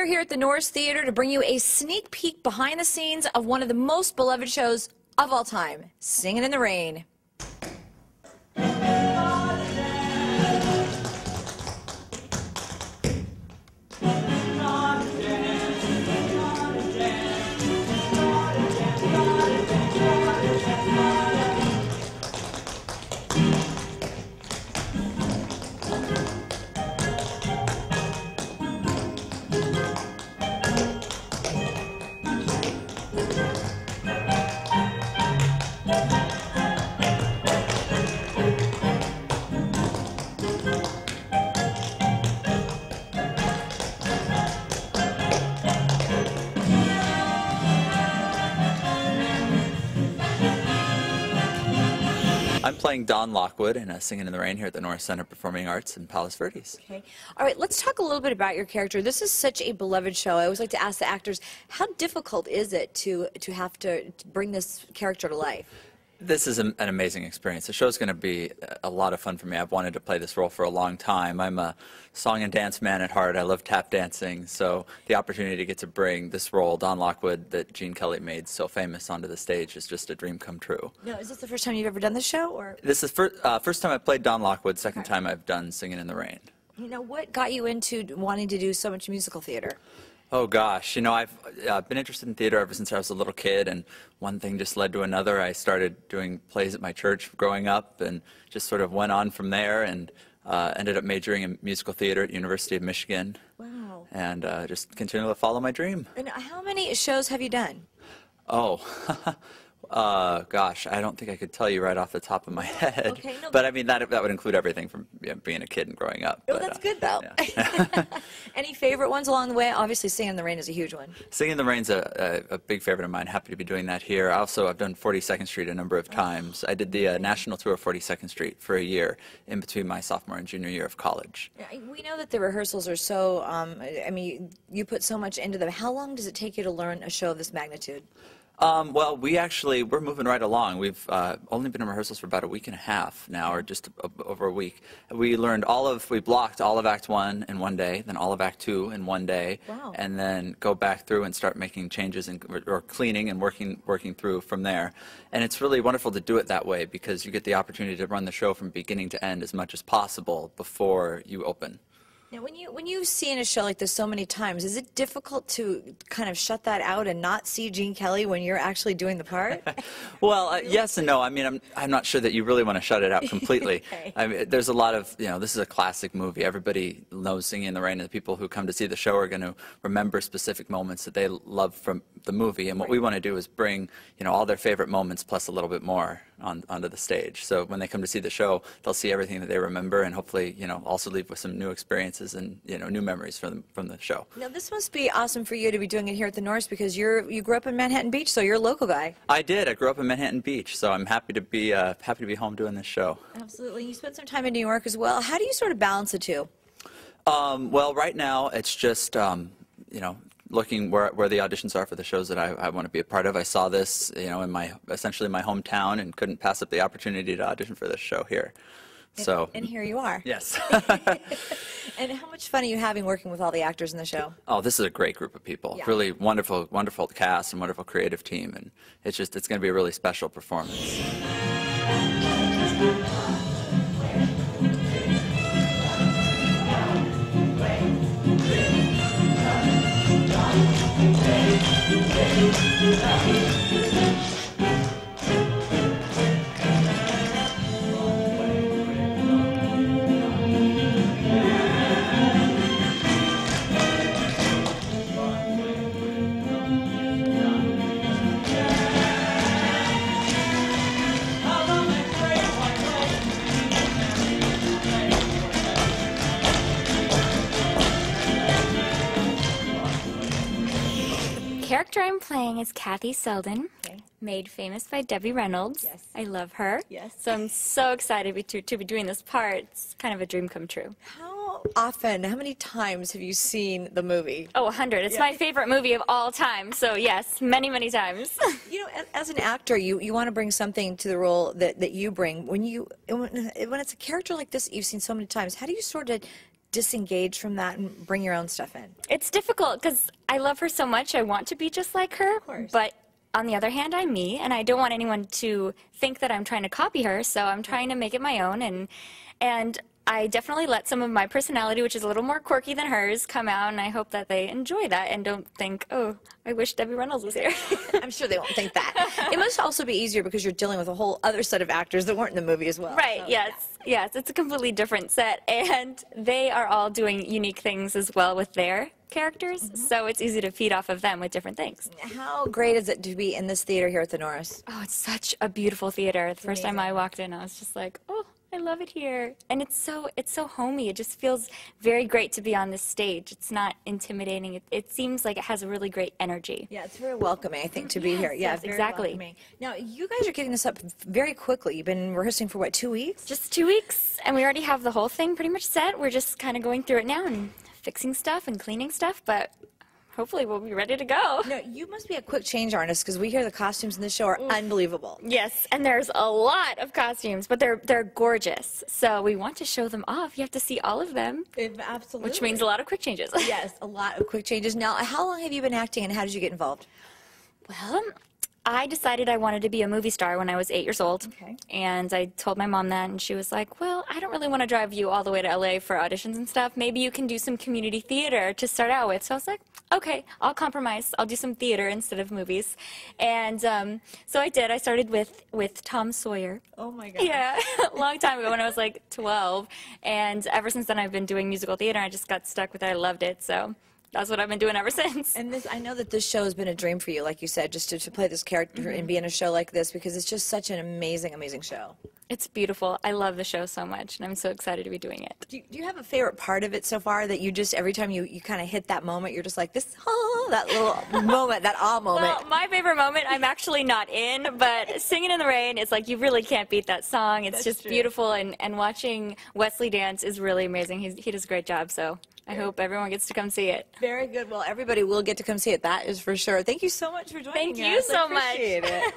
are here at the Norris Theater to bring you a sneak peek behind the scenes of one of the most beloved shows of all time, Singin' in the Rain. I'm playing Don Lockwood in Singin' in the Rain here at the Norris Center Performing Arts in Palos Verdes. Okay. All right, let's talk a little bit about your character. This is such a beloved show. I always like to ask the actors, how difficult is it to have to bring this character to life? This is an amazing experience. The show's going to be a lot of fun for me. I've wanted to play this role for a long time. I'm a song and dance man at heart. I love tap dancing, so the opportunity to get to bring this role, Don Lockwood, that Gene Kelly made so famous, onto the stage is just a dream come true. Now, is this the first time you've ever done this show? Or? This is first time I've played Don Lockwood, second time I've done Singin' in the Rain. You know, what got you into wanting to do so much musical theater? Oh gosh, you know, I've been interested in theater ever since I was a little kid, and one thing just led to another. I started doing plays at my church growing up and just sort of went on from there, and ended up majoring in musical theater at University of Michigan. Wow. And just continue to follow my dream. And how many shows have you done? Oh, gosh, I don't think I could tell you right off the top of my head. Okay, no, but I mean, that would include everything from being a kid and growing up. Oh, but, that's good, though. Yeah. Any favorite ones along the way? Obviously, Singin' in the Rain is a huge one. Singin' in the Rain's a big favorite of mine. Happy to be doing that here. I've done 42nd Street a number of times. I did the national tour of 42nd Street for a year in between my sophomore and junior year of college. We know that the rehearsals are so, I mean, you put so much into them. How long does it take you to learn a show of this magnitude? Well, we're moving right along. We've only been in rehearsals for about a week and a half now, or just over a week. We blocked all of Act 1 in one day, then all of Act 2 in one day, wow, and then go back through and start making changes or cleaning and working through from there. And it's really wonderful to do it that way because you get the opportunity to run the show from beginning to end as much as possible before you open. Now, when you've seen a show like this so many times, is it difficult to kind of shut that out and not see Gene Kelly when you're actually doing the part? Well, yes and no. I mean, I'm not sure that you really want to shut it out completely. Okay. I mean, there's a lot of, this is a classic movie. Everybody knows Singin' in the Rain, and the people who come to see the show are going to remember specific moments that they love from the movie. And what we want to do is bring, all their favorite moments plus a little bit more onto the stage. So when they come to see the show, they'll see everything that they remember, and hopefully, also leave with some new experiences and new memories from the show. Now, this must be awesome for you to be doing it here at the Norris because you grew up in Manhattan Beach, so you're a local guy. I did. I grew up in Manhattan Beach, so I'm happy to be home doing this show. Absolutely. You spent some time in New York as well. How do you sort of balance the two? Well, right now it's just looking where the auditions are for the shows that I want to be a part of. I saw this, in essentially my hometown, and couldn't pass up the opportunity to audition for this show here. So. And here you are. Yes. And how much fun are you having working with all the actors in the show? Oh, this is a great group of people. Yeah. Really wonderful cast and wonderful creative team, and it's going to be a really special performance. The character I'm playing is Kathy Seldon, made famous by Debbie Reynolds. Yes. I love her. Yes. So I'm so excited to be doing this part. It's kind of a dream come true. How many times have you seen the movie? Oh, 100. It's my favorite movie of all time. So yes, many, many times. As an actor, you want to bring something to the role that you bring. When it's a character like this that you've seen so many times, how do you sort of disengage from that and bring your own stuff in? It's difficult because I love her so much. I want to be just like her. Of course. But on the other hand, I'm me, and I don't want anyone to think that I'm trying to copy her, so I'm trying to make it my own. And I definitely let some of my personality, which is a little more quirky than hers, come out, and I hope that they enjoy that and don't think, oh, I wish Debbie Reynolds was here. I'm sure they won't think that. It must also be easier because you're dealing with a whole other set of actors that weren't in the movie as well. Right, So, yes. Yes, it's a completely different set, and they are all doing unique things as well with their characters, so it's easy to feed off of them with different things. How great is it to be in this theater here at the Norris? Oh, it's such a beautiful theater. The first time I walked in, I was just like, oh, I love it here. And it's so homey. It just feels very great to be on this stage. It's not intimidating. It seems like it has a really great energy. Yeah, it's very welcoming, I think, to be here. Yeah, yes, very exactly. welcoming. Now, you guys are getting this up very quickly. You've been rehearsing for, what, 2 weeks? Just 2 weeks, and we already have the whole thing pretty much set. We're just kind of going through it now and fixing stuff and cleaning stuff, but hopefully we'll be ready to go. No, you must be a quick change artist because we hear the costumes in this show are unbelievable. Yes, and there's a lot of costumes, but they're gorgeous. So we want to show them off. You have to see all of them. Absolutely. Which means a lot of quick changes. Yes, a lot of quick changes. Now, how long have you been acting and how did you get involved? Well, I decided I wanted to be a movie star when I was 8 years old. Okay. And I told my mom that, and she was like, well, I don't really want to drive you all the way to LA for auditions and stuff. Maybe you can do some community theater to start out with. So I was like, okay, I'll compromise. I'll do some theater instead of movies. And so I did. I started with Tom Sawyer. Oh, my God. Yeah, a long time ago when I was like 12. And ever since then, I've been doing musical theater. I just got stuck with it. I loved it. So that's what I've been doing ever since. And I know that this show has been a dream for you, like you said, just to play this character and be in a show like this because it's just such an amazing, amazing show. It's beautiful. I love the show so much, and I'm so excited to be doing it. Do you have a favorite part of it so far that you just, every time you kind of hit that moment, you're just like, this, oh, that little moment, that awe moment? Well, my favorite moment I'm actually not in, but Singing in the Rain, it's like you really can't beat that song. It's just beautiful, and watching Wesley dance is really amazing. He does a great job, so I hope everyone gets to come see it. Very good. Well, everybody will get to come see it. That is for sure. Thank you so much for joining us. Thank you so I appreciate it.